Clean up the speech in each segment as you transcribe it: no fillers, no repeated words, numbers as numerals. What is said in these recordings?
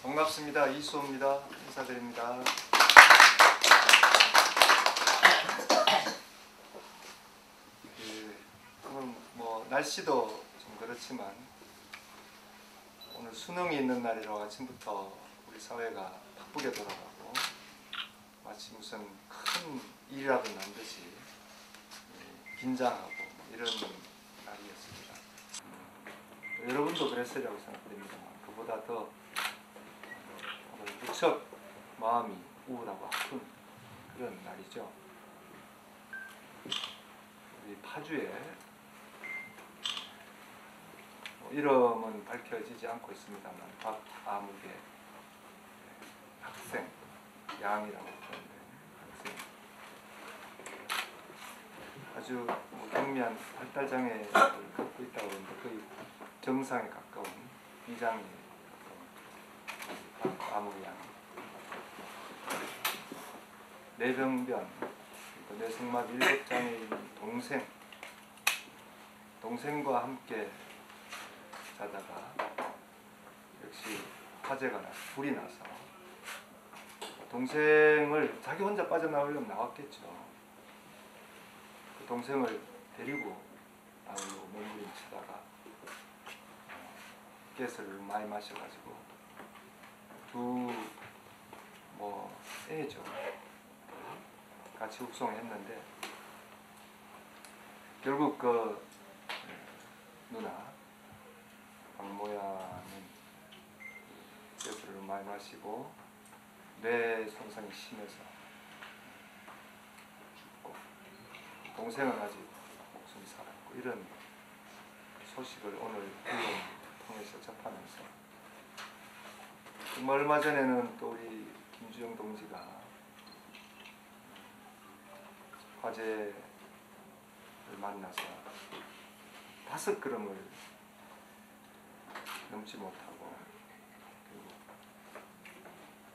반갑습니다. 이수호입니다. 인사드립니다. 오늘 날씨도 좀 그렇지만 오늘 수능이 있는 날이라 아침부터 우리 사회가 바쁘게 돌아가고 마치 무슨 큰 일이라도 난 듯이 긴장하고 이런 날이었습니다. 여러분도 그랬으리라고 생각됩니다만 그보다 더 오늘 무척 마음이 우울하고 아픈 그런 날이죠. 우리 파주에 이름은 밝혀지지 않고 있습니다만 박아무개 학생, 양이라고 하는데 학생 아주 경미한 발달장애를 갖고 있다고 하는데 거의 정상에 가까운 비장애에 가까운 박아무개 양, 뇌병변, 뇌승막 7장애인 동생과 함께 자다가 역시 화재가 나서 불이 나서 동생을 자기 혼자 빠져나오려면 나왔겠죠. 그 동생을 데리고 나오려고 몸부림치다가 가스를 많이 마셔가지고 애죠. 같이 욱송했는데 결국 그 누나 박모야는 가스를 많이 마시고 뇌 손상이 심해서 죽고 동생은 아직 목숨이 살았고 이런 소식을 오늘 언론 통해서 접하면서 정말 얼마 전에는 또 우리 김주영 동지가 화재를 만나서 5걸음을 넘지 못하고 그리고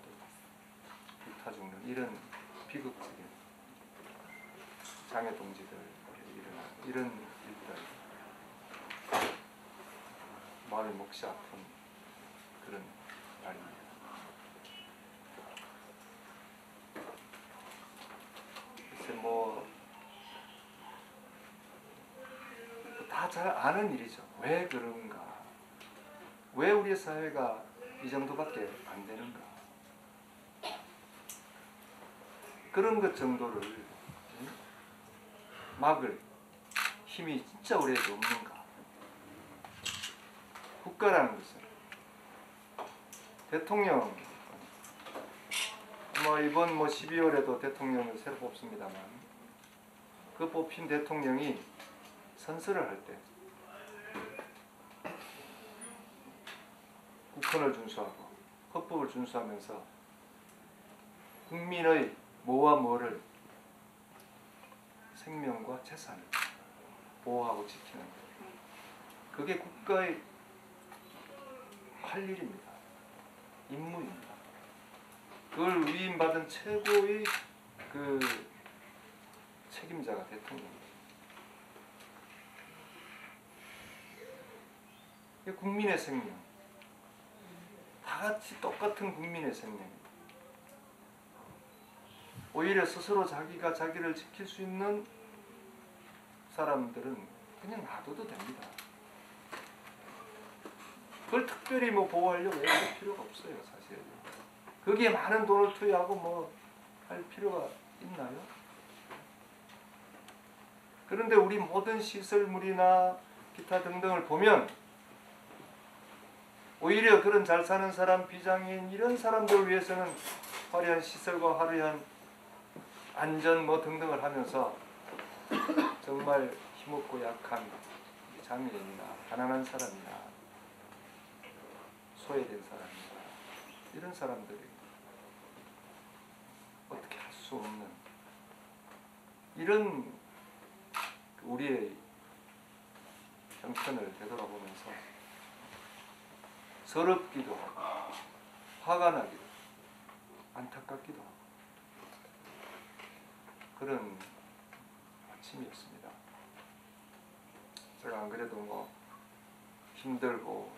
또 불타 죽는 이런 비극적인 장애 동지들에게 일어나는 이런 일들, 마음이 몫이 아픈 그런 날입니다. 글쎄 다 잘 아는 일이죠. 왜 그런가? 왜 우리 사회가 이 정도밖에 안 되는가? 그런 것 정도를 막을 힘이 진짜 우리에게 없는가? 국가라는 것은 대통령 이번 12월에도 대통령을 새로 뽑습니다만 그 뽑힌 대통령이 선서를 할 때 국헌을 준수하고 헌법을 준수하면서 국민의 뭐와 뭐를 생명과 재산을 보호하고 지키는 것, 그게 국가의 할 일입니다. 임무입니다. 그걸 위임받은 최고의 그 책임자가 대통령입니다. 국민의 생명, 다 같이 똑같은 국민의 생명입니다. 오히려 스스로 자기가 자기를 지킬 수 있는 사람들은 그냥 놔둬도 됩니다. 그걸 특별히 보호하려고 할 필요가 없어요, 사실. 거기에 많은 돈을 투여하고 할 필요가 있나요? 그런데 우리 모든 시설물이나 기타 등등을 보면 오히려 그런 잘 사는 사람, 비장애인 이런 사람들을 위해서는 화려한 시설과 화려한 안전 등등을 하면서 정말 힘없고 약한 장애인이나 가난한 사람이나 소외된 사람이나 이런 사람들이 어떻게 할 수 없는 이런 우리의 형편을 되돌아보면서 서럽기도 하고 화가 나기도 하고 안타깝기도 하고 그런 아침이었습니다. 제가 안 그래도 힘들고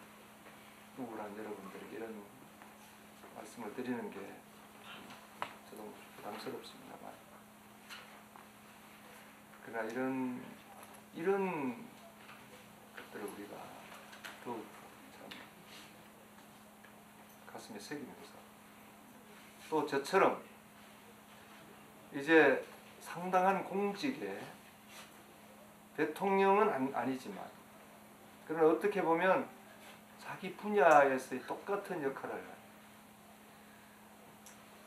우울한 여러분들에게 이런 말씀을 드리는 게 저도 부담스럽습니다만, 그러나 이런 것들을 우리가 더욱 참 가슴에 새기면서, 또 저처럼 이제 상당한 공직에, 대통령은 아니지만 그러나 어떻게 보면 자기 분야에서의 똑같은 역할을 해요.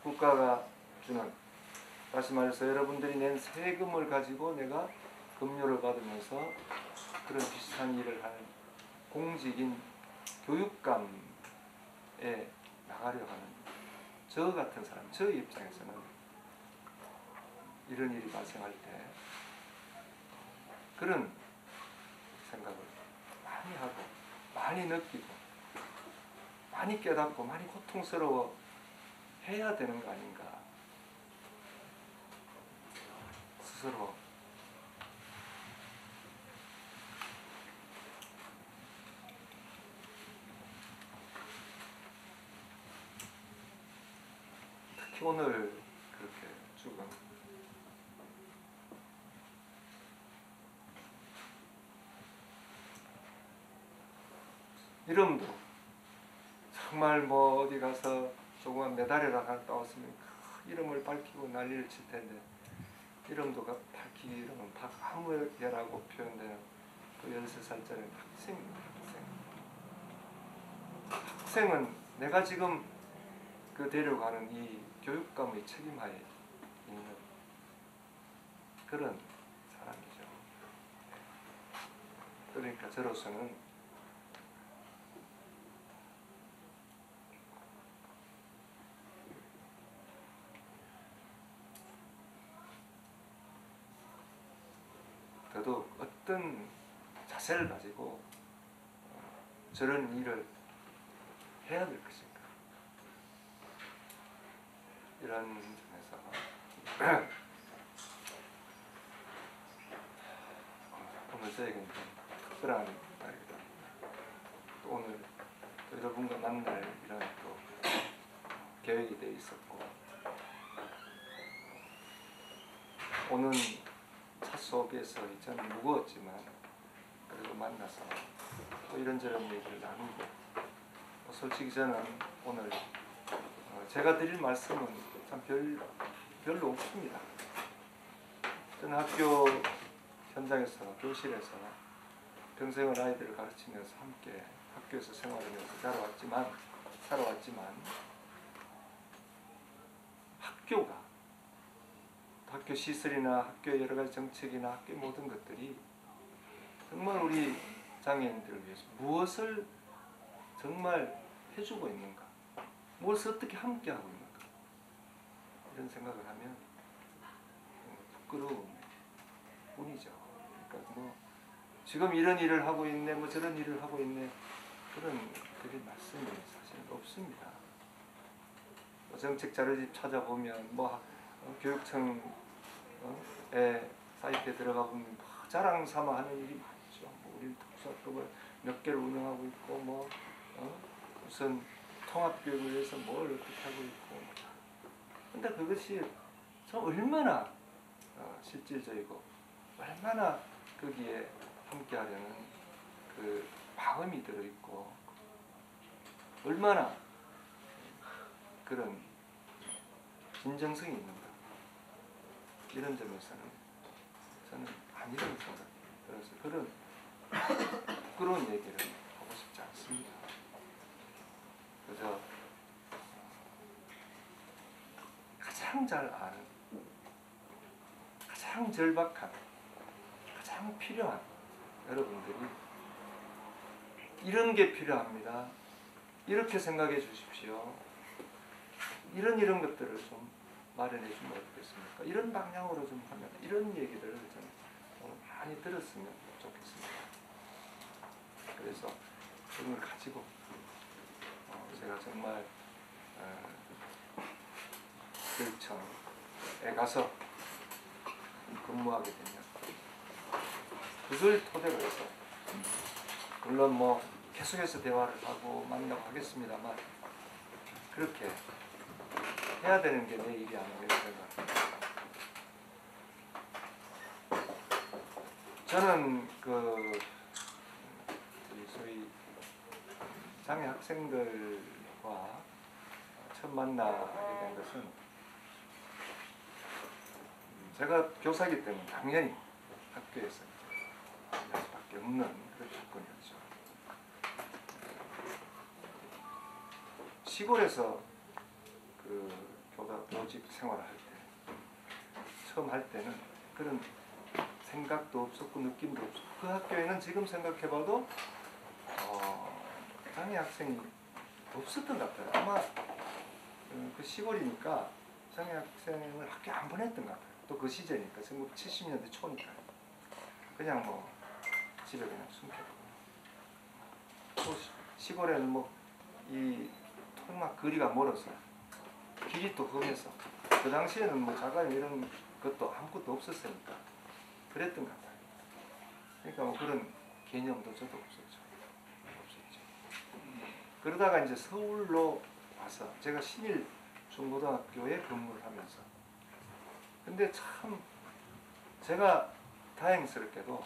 국가가 주는, 다시 말해서 여러분들이 낸 세금을 가지고 내가 급료를 받으면서 그런 비슷한 일을 하는 공직인 교육감에 나가려 하는 저 같은 사람, 저의 입장에서는 이런 일이 발생할 때 그런 생각을 많이 하고 많이 느끼고 많이 깨닫고 많이 고통스러워 해야 되는 거 아닌가, 스스로 특히 오늘 그렇게 죽은 이름도 정말 뭐 어디 가서 조그만 메달이라도 하나 따왔으면 그 이름을 밝히고 난리를 칠 텐데, 이름도 밝히기 이름은 박하무예라고 표현되는 그 13살짜리 학생입니다. 학생은 내가 지금 그 데려가는 이 교육감의 책임하에 있는 그런 사람이죠. 그러니까 저로서는 더더욱 어떤 자세를 가지고 저런 일을 해야 될 것인가, 이런 점에서 오늘 저에게는 특별한 날이기도 합니다. 또 오늘 또 여러분과 만날 이런 또 계획이 되어 있었고, 오는 차 속에서 저는 무거웠지만 그래도 만나서 또 이런저런 얘기를 나누고, 솔직히 저는 오늘 제가 드릴 말씀은 참 별로 없습니다. 저는 학교 현장에서, 교실에서 평생을 아이들을 가르치면서 함께 학교에서 생활하면서 살아왔지만 학교가, 학교 시설이나 학교의 여러 가지 정책이나 학교의 모든 것들이 정말 우리 장애인들을 위해서 무엇을 정말 해주고 있는가, 무엇을 어떻게 함께하고 있는가, 이런 생각을 하면 부끄러움 뿐이죠. 그러니까 뭐 지금 이런 일을 하고 있네, 뭐 저런 일을 하고 있네, 그런 말씀이 사실 없습니다. 뭐 정책 자료집 찾아보면 뭐 교육청의 사이트에 들어가 보면 뭐 자랑 삼아 하는 일이 많죠. 뭐 우리 특수학급을 몇 개를 운영하고 있고, 뭐 무슨 통합교육을 위해서 뭘 어떻게 하고 있고. 근데 그것이 참 얼마나 실질적이고 얼마나 거기에 함께하려는 그 마음이 들어있고 얼마나 그런 진정성이 있는가, 이런 점에서는 저는 아니라는 생각이 들어서 그런 부끄러운 얘기를 하고 싶지 않습니다. 그저 가장 잘 아는, 가장 절박한, 가장 필요한 여러분들이 이런 게 필요합니다, 이렇게 생각해 주십시오, 이런 것들을 좀 마련해 주면 어떻겠습니까, 이런 방향으로 좀 하면, 이런 얘기들을 좀 오늘 많이 들었으면 좋겠습니다. 그래서 그걸 가지고 제가 정말 교육청에 가서 근무하게 되면 그걸 토대로 해서, 물론 뭐 계속해서 대화를 하고 만나고 하겠습니다만, 그렇게 해야 되는 게 내 일이 아닌가 생각합니다. 저는 그 소위 장애 학생들과 처음 만나게 된 것은 제가 교사이기 때문에 당연히 학교에서 할 수밖에 없는 그런 조건이었죠. 시골에서 그 교직 생활을 할 때, 처음 할 때는 그런 생각도 없었고 느낌도 없었고, 그 학교에는 지금 생각해봐도 장애 학생이 없었던 것 같아요. 아마 그 시골이니까 장애 학생을 학교에 안 보냈던 것 같아요. 또 그 시절이니까 1970년대 초니까 그냥 뭐 집에 그냥 숨겨두고, 또 시골에는 뭐 이 토막 거리가 멀어서 길이 또 험해서 그 당시에는 뭐 자갈 이런 것도 아무것도 없었으니까 그랬던 것 같아요. 그러니까 뭐 그런 개념도 저도 없었죠. 그러다가 이제 서울로 와서 제가 신일 중고등학교에 근무를 하면서, 근데 참 제가 다행스럽게도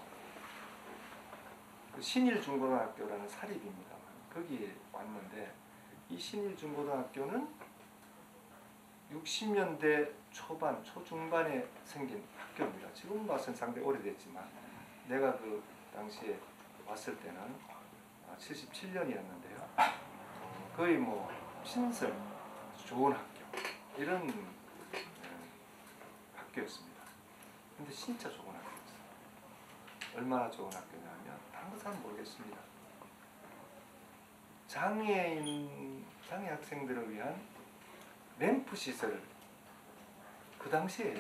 그 신일 중고등학교라는 사립입니다만 거기에 왔는데, 이 신일 중고등학교는 60년대 초반, 초중반에 생긴 학교입니다. 지금 봐서는 상당히 오래됐지만 내가 그 당시에 왔을 때는 77년이었는데요. 거의 뭐 신설, 좋은 학교 이런 학교였습니다. 근데 진짜 좋은 학교였어요. 얼마나 좋은 학교냐면 다른 건 잘 모르겠습니다. 장애 학생들을 위한 램프 시설을 그 당시에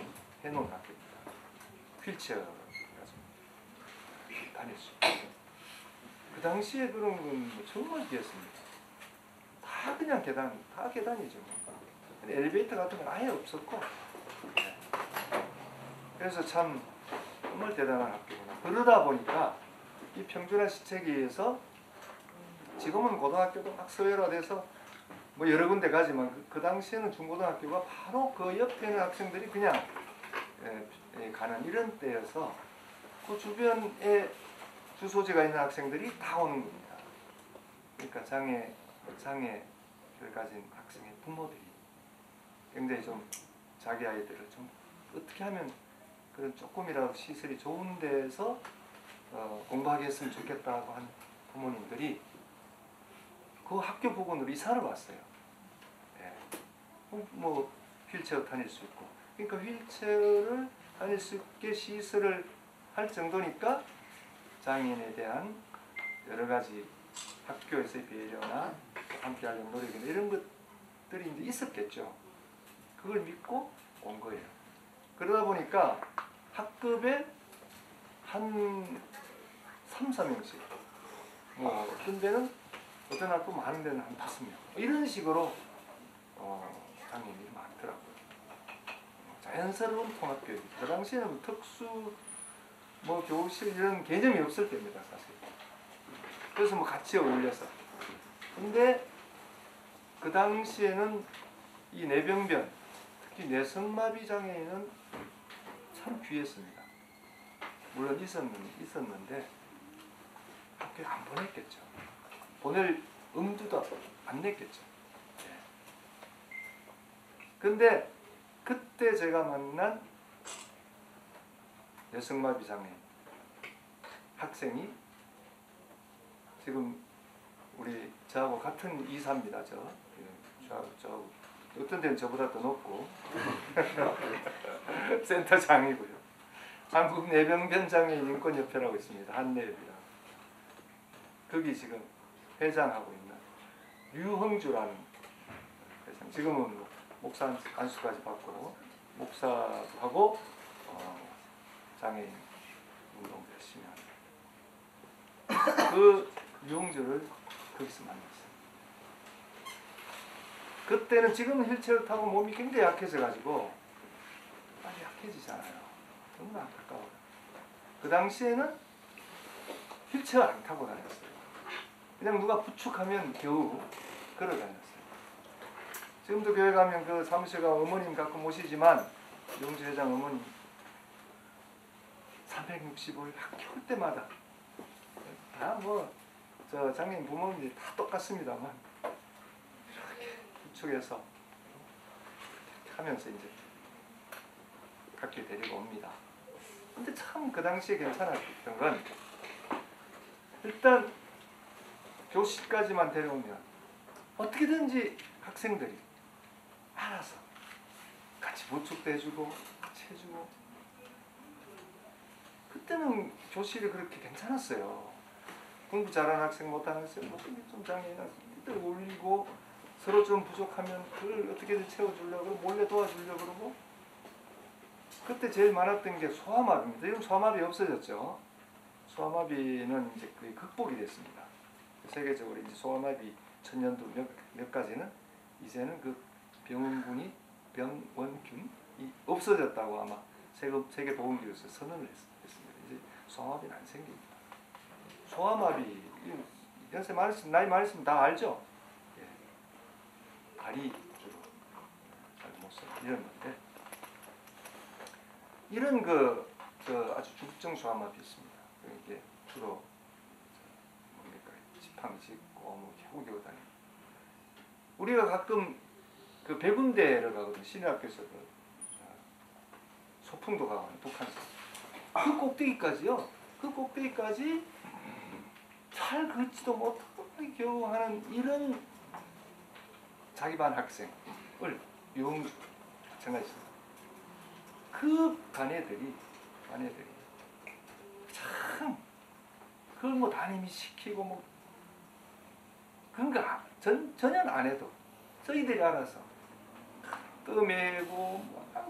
해놓은 학교입니다. 휠체어 다닐 수 있고, 그 당시에 그런 건 정말 비었습니다. 다 그냥 계단, 다 계단이죠. 엘리베이터 같은 건 아예 없었고, 그래서 참 정말 대단한 학교구나. 그러다 보니까 이 평준화 시책위에서 지금은 고등학교도 막 서열화돼서 뭐 여러 군데 가지만 그 당시에는 중고등학교가 바로 그 옆에 있는 학생들이 그냥 가는 이런 때여서 그 주변에 주소지가 있는 학생들이 다 오는 겁니다. 그러니까 장애를 가진 학생의 부모들이 굉장히 좀 자기 아이들을 좀 어떻게 하면 그런 조금이라도 시설이 좋은 데서 공부하게 했으면 좋겠다고 한 부모님들이 그 학교 부근으로 이사를 왔어요. 네. 뭐 휠체어 다닐 수 있고, 그러니까 휠체어를 다닐 수 있게 시설을 할 정도니까 장애인에 대한 여러 가지 학교에서의 배려나 함께하려는 노력이나 이런 것들이 이제 있었겠죠. 그걸 믿고 온 거예요. 그러다 보니까 학급에 한 3-4명씩, 뭐 어떤 데는 어떤 학급 많은 데는 한 5명, 이런 식으로 장애인이 많더라고요. 자연스러운 통합교육. 그 당시에는 특수 뭐 교실 이런 개념이 없을 때입니다, 사실. 그래서 뭐 같이 어울려서. 근데 그 당시에는 이 뇌병변, 특히 뇌성마비 장애인은 참 귀했습니다. 물론 있었는데 학교에 안 보냈겠죠. 보낼 엄두도 안 냈겠죠. 근데 그때 제가 만난 뇌성마비 장애인 학생이 지금 우리 저하고 같은 이사입니다. 저 어떤 데는 저보다 더 높고 센터장이고요. 한국 뇌병변 장애인 인권협회라고 있습니다. 한내협이라고. 거기 지금 회장하고 있는 류흥주라는 회장. 지금은 목사 안수까지 받고 목사도 하고 장애인 운동 열심히 합니다. 그 류흥주를 거기서 만났어요. 그때는 지금은 휠체어 타고 몸이 굉장히 약해져 가지고 빨리 약해지잖아요. 정말 안타까워요. 그 당시에는 휠체어 안 타고 다녔어요. 그냥 누가 부축하면 겨우 걸어 다녔어요. 지금도 교회 가면 그 사무실 가 어머님 가끔 오시지만 용주 회장 어머님 365일 학교 올 때마다 다 뭐 저 장님 부모님들이 다 똑같습니다만 이렇게 구축해서 하면서 이제 학교에 데리고 옵니다. 근데 참 그 당시에 괜찮았던 건 일단 교실까지만 데려오면 어떻게든지 학생들이 알아서 같이 보충도 해주고 같이 해주고 그때는 교실이 그렇게 괜찮았어요. 공부 잘하는 학생 못하는 학생 모습이 좀 장애인은 그때 올리고 서로 좀 부족하면 그걸 어떻게든 채워주려고 그러고 몰래 도와주려고 그러고 그때 제일 많았던 게 소아마비입니다. 지금 소아마비 없어졌죠. 소아마비는 이제 거의 극복이 됐습니다. 세계적으로 이제 소아마비 천년도 몇 가지는 이제는 그 병원균이 없어졌다고 아마 세계보건기구에서 선언을 했습니다. 이제 소아마비는 안 생깁니다. 소아마비 연세 많으시면 나이 많으시면 다 알죠. 예. 다리 주로 잘 못 써 이런 건데 이런 그 아주 중증 소아마비 있습니다. 이게 주로 뭡니까 지팡이 짚고 뭐 겨우겨우 다니고 우리가 가끔 그 백운대를 가거든. 신의학교에서 소풍도 가고 북한에서 그 꼭대기까지요. 그 꼭대기까지 잘 걷지도 못하고 겨우 하는 이런 자기 반 학생을 유흥주 마찬가지입니다. 그 반애들이 참 그걸 뭐 담임이 시키고 뭐 그런 거 전혀 안 해도 저희들이 알아서 떠매고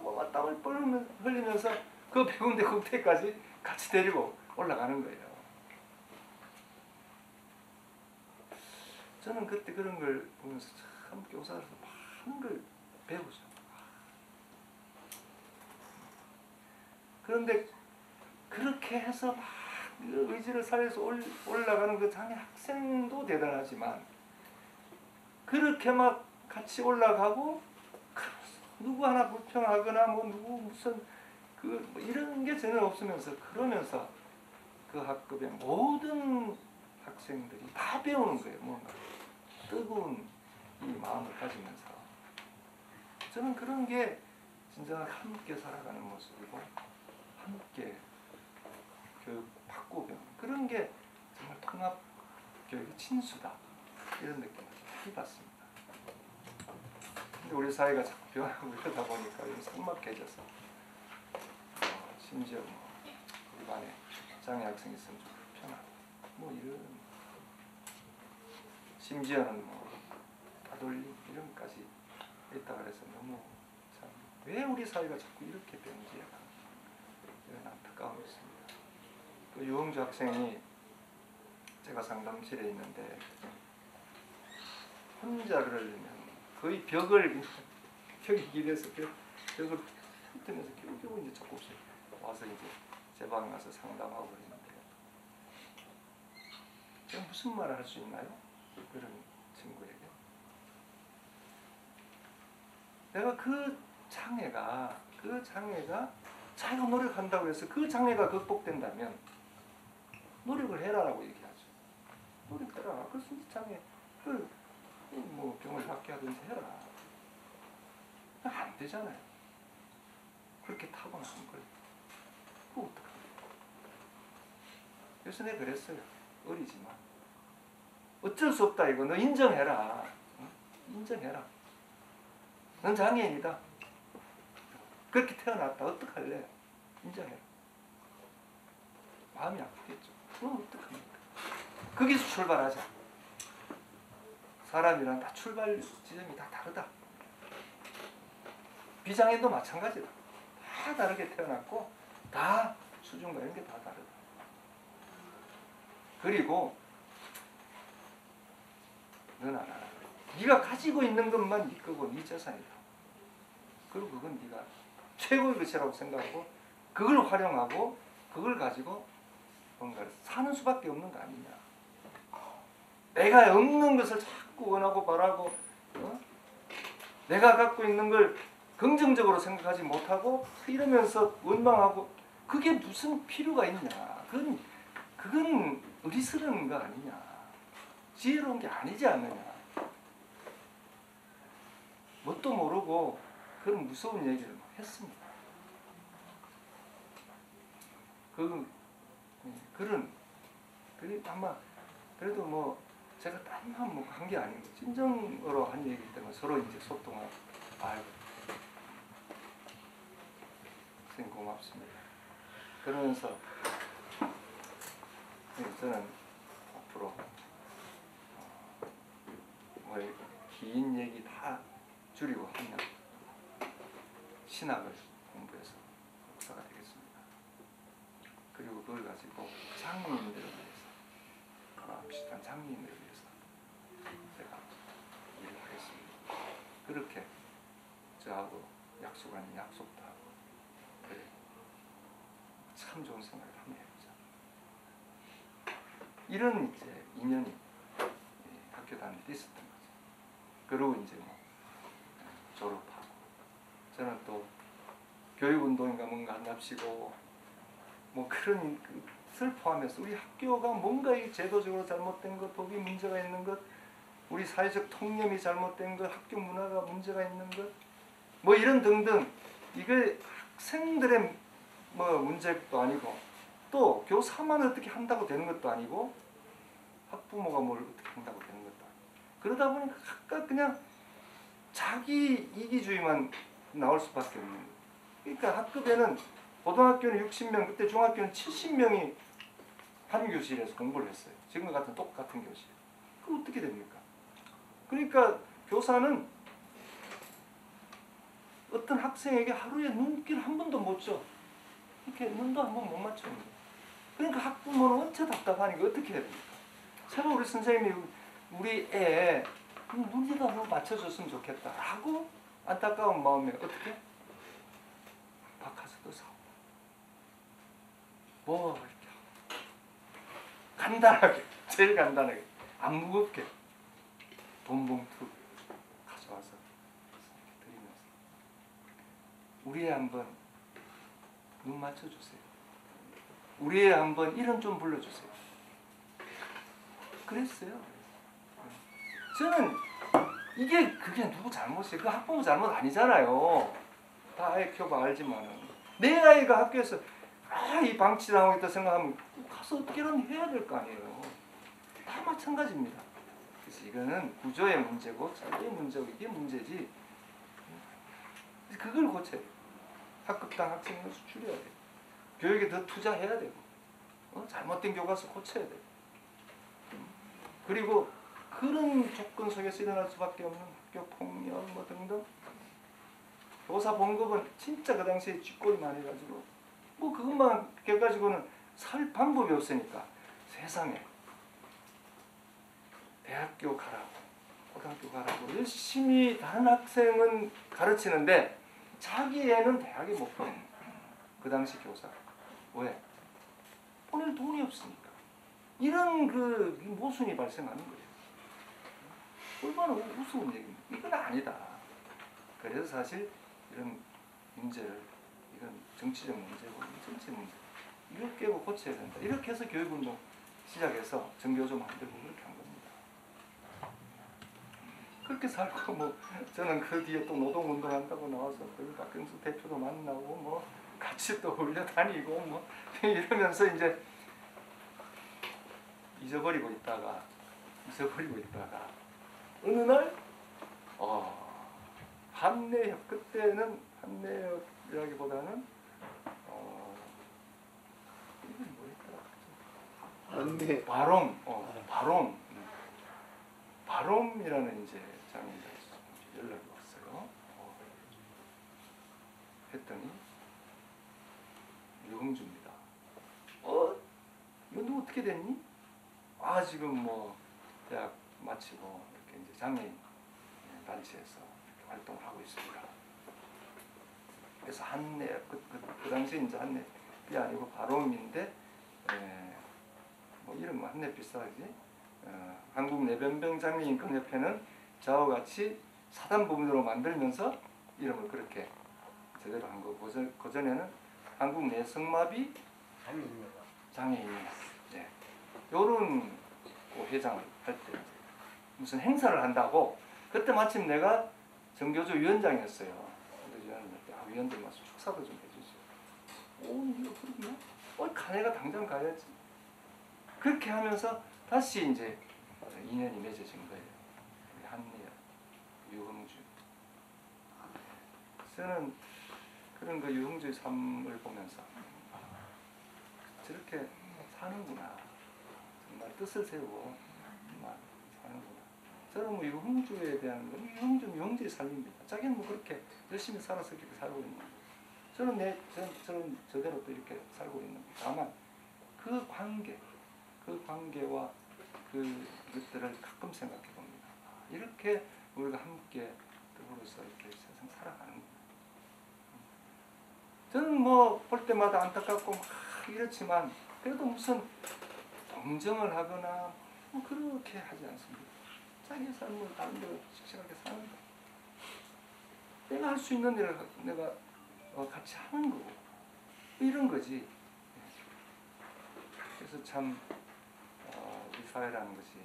뭐 땀을 뻘 흘리면서 그 백운대 국대까지 같이 데리고 올라가는 거예요. 저는 그때 그런 걸 보면서 참 교사로서 많은 걸 배우죠. 그런데 그렇게 해서 막 의지를 살려서 올라가는 그 장애 학생도 대단하지만 그렇게 막 같이 올라가고 누구 하나 불평하거나 뭐 누구 무슨 뭐 이런 게 전혀 없으면서 그러면서 그 학급의 모든 학생들이 다 배우는 거예요. 뭔가 뜨거운 이 마음을 가지면서 저는 그런 게 진짜 함께 살아가는 모습이고 함께 교육받고 배우는 그런 게 정말 통합 교육의 진수다 이런 느낌을 많이 받습니다. 근데 우리 사회가 자꾸 변하고 이러다 보니까 삭막해져서 심지어 뭐 우리 반에 장애 학생이 있으면 좀 불편하고 뭐 이런 심지어는 뭐 따돌림 이런까지 있다 그래서 너무 참 왜 우리 사회가 자꾸 이렇게 변질해 이런 안타까움이 있습니다. 그 유흥주 학생이 제가 상담실에 있는데 혼자 그러려면 거의 벽이 길에서 벽을 훑으면서 겨우겨우 이제 조금씩 와서 이제 제 방에 와서 상담하고 그랬는데 제가 무슨 말을 할 수 있나요? 그런 친구에게 내가 그 장애가 자기가 노력한다고 해서 그 장애가 극복된다면 노력을 해라라고 얘기하죠. 노력해라. 그래서 이 장애 뭐 병을 낫게 하든지 해라. 안 되잖아요. 그렇게 타고난 걸. 그거 어떡합니까? 그래서 내가 그랬어요. 어리지만 어쩔 수 없다 이거. 너 인정해라. 인정해라. 넌 장애인이다. 그렇게 태어났다. 어떡할래? 인정해라. 마음이 아프겠죠. 그럼 어떡합니까? 거기서 출발하자. 사람이란 다 출발 지점이 다 다르다. 비장애인도 마찬가지다. 다 다르게 태어났고 다 수준과 이런 게 다 다르다. 그리고 넌 안 알아. 네가 가지고 있는 것만 네 거고 네 재산이다. 그리고 그건 네가 최고의 것이라고 생각하고 그걸 활용하고 그걸 가지고 뭔가를 사는 수밖에 없는 거 아니냐. 내가 없는 것을 자꾸 원하고 바라고 내가 갖고 있는 걸 긍정적으로 생각하지 못하고 이러면서 원망하고 그게 무슨 필요가 있냐. 그건 어리석은 거 아니냐. 지혜로운 게 아니지 않느냐. 뭣도 모르고 그런 무서운 얘기를 했습니다. 아마 그래도 뭐 제가 딴만 뭐 한 게 아니고 진정으로 한 얘기이기 때문에 서로 이제 소통하고 아이고 선생님 고맙습니다. 그러면서 저는 앞으로 긴 얘기 다 줄이고 하면 신학을 공부해서 목사가 되겠습니다. 그리고 그걸 가지고 장로님들을 위해서 비슷한 장로님들을 위해서 제가 일을 하겠습니다. 그렇게 저하고 약속 아닌 약속도 하고 그래 참 좋은 생각을 합니다. 이런 이제 인연이 학교 다닐 때 있었던 거죠. 그리고 이제 뭐 졸업하고 저는 또 교육운동인가 뭔가 한답시고 뭐 그런 것을 포함해서 우리 학교가 뭔가 이 제도적으로 잘못된 것, 법이 문제가 있는 것, 우리 사회적 통념이 잘못된 것, 학교 문화가 문제가 있는 것, 뭐 이런 등등 이게 학생들의 뭐 문제도 아니고 또 교사만 어떻게 한다고 되는 것도 아니고 학부모가 뭘 어떻게 한다고 되는 것도 아니고 그러다 보니까 각각 그냥 자기 이기주의만 나올 수밖에 없는 거예요. 그러니까 학급에는 고등학교는 60명, 그때 중학교는 70명이 한 교실에서 공부를 했어요. 지금 같은 똑같은 교실. 그럼 어떻게 됩니까? 그러니까 교사는 어떤 학생에게 하루에 눈길 한 번도 못 줘. 이렇게 눈도 한 번 못 맞추는 거예요. 그러니까 학부모는 어째 답답하니까 어떻게 해야 됩니까? 제발 우리 선생님이 우리 애 눈이다 한번 맞춰줬으면 좋겠다라고 안타까운 마음에 어떻게? 바카스도 사고 뭐 이렇게 간단하게 제일 간단하게 안 무겁게 돈 봉투 가져와서 이렇게 드리면서 우리 애 한번 눈 맞춰주세요. 우리 애 한번 이름 좀 불러주세요. 그랬어요. 저는 그게 누구 잘못이에요? 그 학부모 잘못 아니잖아요. 다 아이 키워봐 알지만은 내 아이가 학교에서 이 방치당하고 있다 생각하면 가서 어떻게든 해야 될 거 아니에요. 다 마찬가지입니다. 그래서 이거는 구조의 문제고 자기의 문제고 이게 문제지. 그걸 고쳐야 돼요. 학급당 학생 수 줄여야 돼요. 교육에 더 투자해야 되고 잘못된 교과서 고쳐야 돼요. 그리고 그런 조건 속에서 일어날 수밖에 없는 학교 폭력 뭐 등등 교사 봉급은 진짜 그 당시에 쥐꼬리만 해가지고 뭐 그것만 해가지고는 살 방법이 없으니까 세상에 대학교 가라고 고등학교 가라고 열심히 다른 학생은 가르치는데 자기 애는 대학에 못 보내. 그 당시 교사 왜? 보낼 돈이 없으니까. 이런 그 모순이 발생하는 거예요. 얼마나 우스운 얘기입니다. 이건 아니다. 그래서 사실 이런 문제를 이건 정치적 문제고 정치 문제 이걸 깨고 고쳐야 된다. 이렇게 해서 교육운동 시작해서 정교조 만들고 그렇게 한 겁니다. 그렇게 살고 뭐 저는 그 뒤에 또 노동운동 한다고 나와서 그 박경수 대표도 만나고 뭐 같이 또 올려 다니고 뭐 이러면서 이제 잊어버리고 있다가 어느 날 한내협 그때는 한내협이라기보다는 이건 뭐였더라? 바롬이라는 이제 장로가 연락이 왔어요. 했더니 유흥주입니다. 너 어떻게 됐니? 지금 뭐 대학 마치고 이렇게 이제 장애인 단체에서 활동을 하고 있습니다. 그래서 한내 그 당시에 이제 한내이 아니고 바롬인데 뭐 이름 한내 비슷하지. 한국 내변병 장애인권협회는 저와 같이 사단법인으로 만들면서 이름을 그렇게 제대로 한 거고, 그전에는 한국 뇌성마비 장애인이나 요런 회장을 할 때 무슨 행사를 한다고, 그때 마침 내가 정교조 위원장이었어요. 위원들 와서 축사도 좀 해주세요. 오, 이거 그렇구나. 가네가 당장 가야지. 그렇게 하면서 다시 이제 인연이 맺어진 거예요. 우리 한내야, 유흥주. 저는 그런 그 유흥주의 삶을 보면서 저렇게 사는구나. 정말 뜻을 세우고 정말 사는구나. 저는 뭐 유흥주에 대한 건 유흥주의 삶입니다. 자기는 뭐 그렇게 열심히 살아서 이렇게 살고 있는 거예요. 저는 저대로 또 이렇게 살고 있는 거예요. 다만 그 관계와 그것들을 가끔 생각해 봅니다. 이렇게 우리가 함께 더불어서 이렇게 세상 살아가는 거예요. 저는 뭐 볼 때마다 안타깝고 막 이렇지만 그래도 무슨 동정을 하거나 뭐 그렇게 하지 않습니다. 자기 삶을 다른 데로 씩씩하게 사는 거예요. 내가 할 수 있는 일을 내가 같이 하는 거고 이런 거지. 그래서 참 우리 사회라는 것이 이제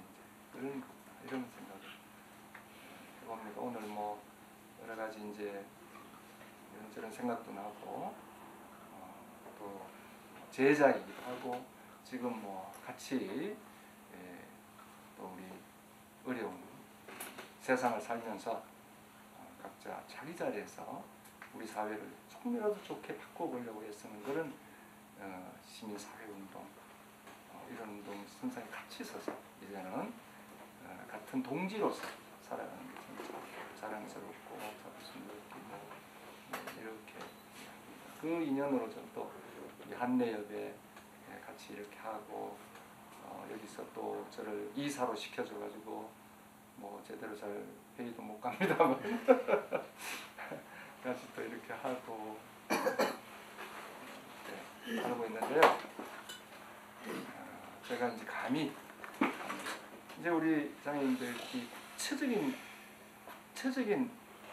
이런 생각을 해봅니다. 오늘 뭐 여러 가지 이제 이런저런 생각도 나고 또 제자이기도 하고 지금 뭐 같이 또 우리 어려운 세상을 살면서 각자 자기 자리에서 우리 사회를 조금이라도 좋게 바꿔보려고 애쓰는 그런 시민사회운동 이런 운동 선상에 같이 서서 이제는 같은 동지로서 살아가는 게 진짜 자랑스럽고 자부심도 이렇게 그 인연으로 저는 또 한내협에 같이 이렇게 하고 여기서 또 저를 이사로 시켜줘가지고 뭐 제대로 잘 회의도 못 갑니다만 같이 또 이렇게 하고 하고 있는데요. 제가 이제 감히 이제 우리 장애인들 이 구체적인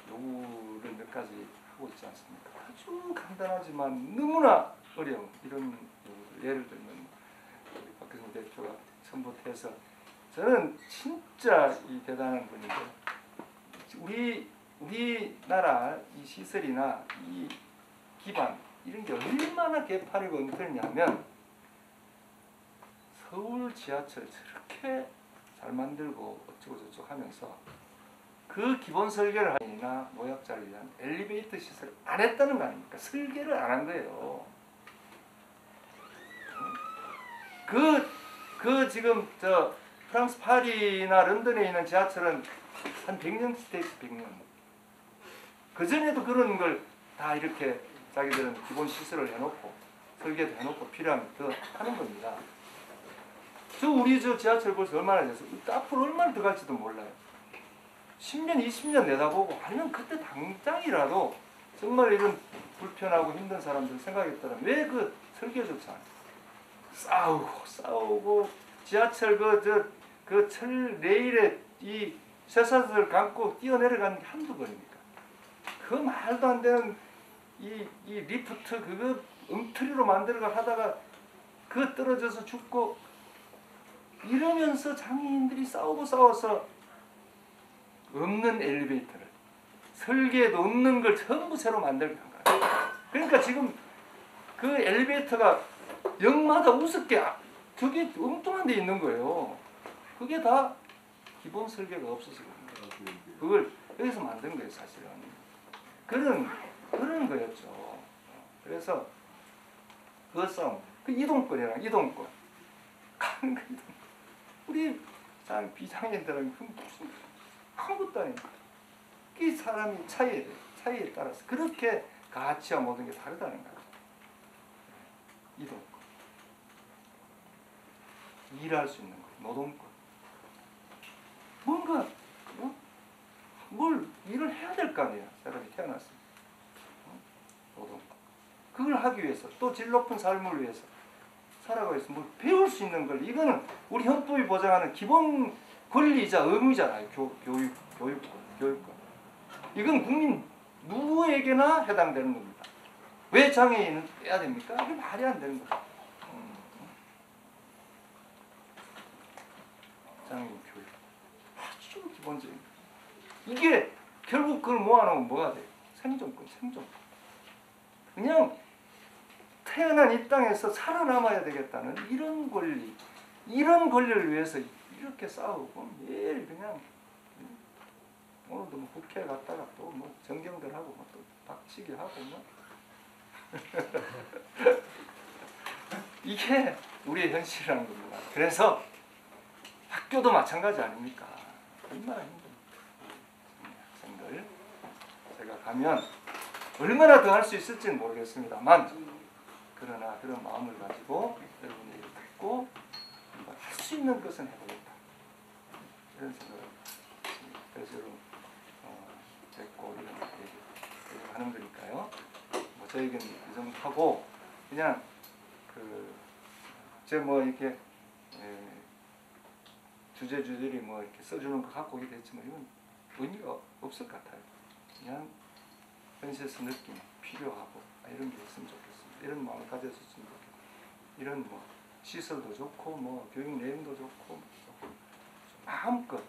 요구를 몇 가지 하고 있지 않습니까? 아주 간단하지만 너무나 어려운 이런 요구들. 예를 들면 우리 박근혜 대표가 처음부터 해서 저는 진짜 이 대단한 분인데 우리나라 이 시설이나 이 기반 이런 게 얼마나 개판이고 엉터리냐면 서울 지하철 저렇게 잘 만들고 어쩌고 저쩌고 하면서 그 기본 설계를 하니나 노약자를 위한 엘리베이터 시설을 안 했다는 거 아닙니까? 설계를 안 한 거예요. 지금 저 프랑스 파리나 런던에 있는 지하철은 한 100년씩 됐지, 100년. 그전에도 그런 걸 다 이렇게 자기들은 기본 시설을 해놓고 설계도 해놓고 필요하면 더 하는 겁니다. 우리 지하철 벌써 얼마나 됐어? 앞으로 얼마나 더 갈지도 몰라요. 10년, 20년 내다보고 아니면 그때 당장이라도 정말 이런 불편하고 힘든 사람들 생각했더라. 왜 그 설계조차 싸우고 지하철 그 철 레일에 이 쇠사슬을 감고 뛰어내려가는 게 한두 번입니까? 그 말도 안 되는 이 리프트 그거 엉터리로 만들어가 하다가 그거 떨어져서 죽고 이러면서 장애인들이 싸워서 없는 엘리베이터를 설계에도 없는 걸 전부 새로 만들게 한 거예요. 그러니까 지금 그 엘리베이터가 역마다 우습게 저게 엉뚱한 데 있는 거예요. 그게 다 기본 설계가 없어서 그런 거예요. 그걸 여기서 만든 거예요, 사실은. 그런 거였죠. 그래서 그 싸움, 그 이동권이랑 이동권. 우리 비장애인들은 무슨 아무것도 아니에요. 이 사람이 차이에 따라서 그렇게 가치와 모든 게 다르다는 거예요. 이동권. 일할 수 있는 거, 노동권. 뭔가 뭘 일을 해야 될 거 아니에요. 사람이 태어났으면. 노동권. 그걸 하기 위해서 또 질 높은 삶을 위해서 살아가기 위해서 뭐 배울 수 있는 걸 이거는 우리 헌법이 보장하는 기본 권리이자 의무잖아요. 교육권. 이건 국민 누구에게나 해당되는 겁니다. 왜 장애인은 빼야 됩니까? 이게 말이 안 되는 거죠. 장애인 교육 아주 기본적인 이게 결국 그걸 모아놓으면 뭐가 돼요? 생존권. 그냥 태어난 이 땅에서 살아남아야 되겠다는 이런 권리를 위해서 이렇게 싸우고 매일 그냥 오늘도 뭐 국회 갔다가 또 뭐 정경들 하고 뭐 또 박치기 하고 뭐 이게 우리의 현실이라는 겁니다. 그래서 학교도 마찬가지 아닙니까? 얼마나 힘듭니까? 학생들 제가 가면 얼마나 더 할 수 있을지는 모르겠습니다만 그러나 그런 마음을 가지고 여러분의 얘기를 듣고 할 수 있는 것은 해보겠다 이런 생각을 했습니다. 그래서 여러분 뵙고 이런 얘기를 하는 거니까요. 뭐 저에게는 이 정도 하고 그냥 제가 뭐 이렇게 주제들이 뭐 이렇게 써주는 거 갖고 오게 됐지만 이건 의미가 없을 것 같아요. 그냥 현실에서 느낌 필요하고 이런 게 있으면 좋겠습니다. 이런 마음을 가졌으면 좋겠고 이런 뭐 시설도 좋고 뭐 교육 내용도 좋고 마음껏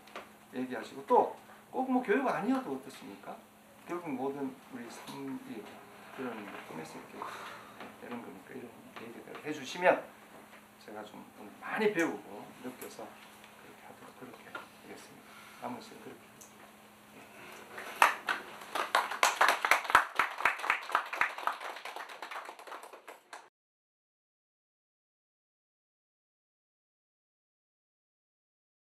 얘기하시고 또 꼭 뭐 교육 아니어도 어떻습니까? 결국 모든 우리 삶이 그런 꿈에서 이렇게 되는 거니까 이런 얘기를 해주시면 제가 좀 많이 배우고 느껴서 그렇게 하도록 그렇게 하겠습니다. 남은 시간 그렇게.